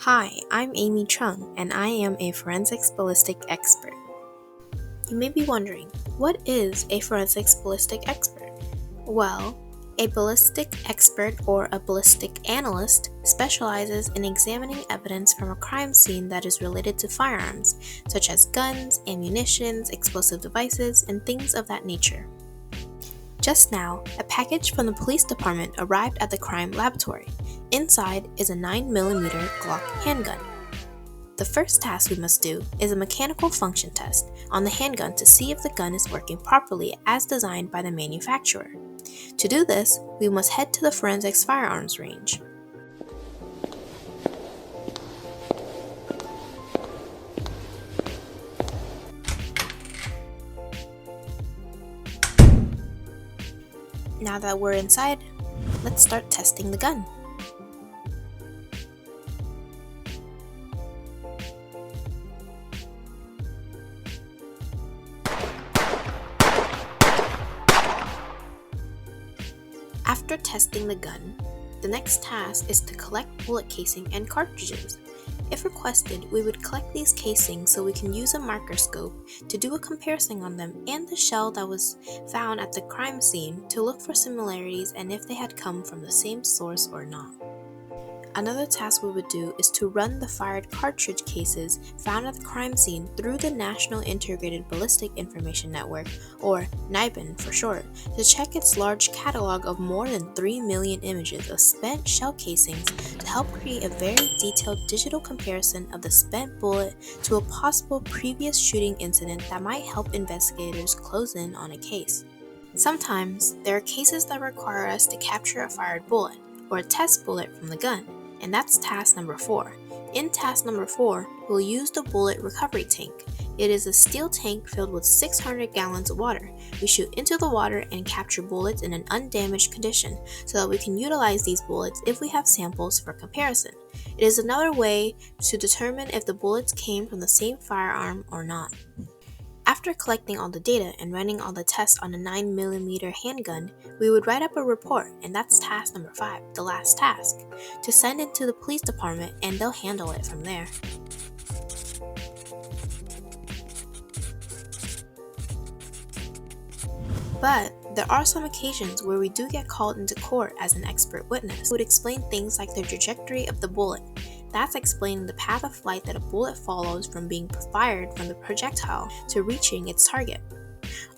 Hi, I'm Amy Chung, and I am a forensics ballistic expert. You may be wondering, what is a forensics ballistic expert? Well, a ballistic expert or a ballistic analyst specializes in examining evidence from a crime scene that is related to firearms, such as guns, ammunition, explosive devices, and things of that nature. Just now, a package from the police department arrived at the crime laboratory. Inside is a 9mm Glock handgun. The first task we must do is a mechanical function test on the handgun to see if the gun is working properly as designed by the manufacturer. To do this, we must head to the forensics firearms range. Now that we're inside, let's start testing the gun. After testing the gun, the next task is to collect bullet casing and cartridges. If requested, we would collect these casings so we can use a microscope to do a comparison on them and the shell that was found at the crime scene to look for similarities and if they had come from the same source or not. Another task we would do is to run the fired cartridge cases found at the crime scene through the National Integrated Ballistic Information Network, or NIBIN for short, to check its large catalog of more than 3 million images of spent shell casings to help create a very detailed digital comparison of the spent bullet to a possible previous shooting incident that might help investigators close in on a case. Sometimes, there are cases that require us to capture a fired bullet, or a test bullet from the gun, and that's task number 4. In task number 4, we'll use the bullet recovery tank. It is a steel tank filled with 600 gallons of water. We shoot into the water and capture bullets in an undamaged condition so that we can utilize these bullets if we have samples for comparison. It is another way to determine if the bullets came from the same firearm or not. After collecting all the data and running all the tests on a 9mm handgun, we would write up a report, and that's task number 5, the last task, to send it to the police department and they'll handle it from there. But there are some occasions where we do get called into court as an expert witness who would explain things like the trajectory of the bullet. That's explaining the path of flight that a bullet follows from being fired from the projectile to reaching its target.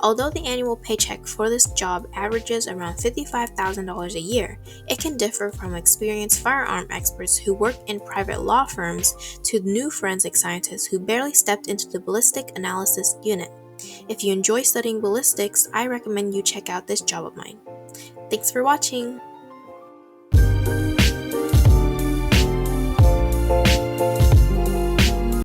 Although the annual paycheck for this job averages around $55,000 a year, it can differ from experienced firearm experts who work in private law firms to new forensic scientists who barely stepped into the ballistic analysis unit. If you enjoy studying ballistics, I recommend you check out this job of mine. Thanks for watching!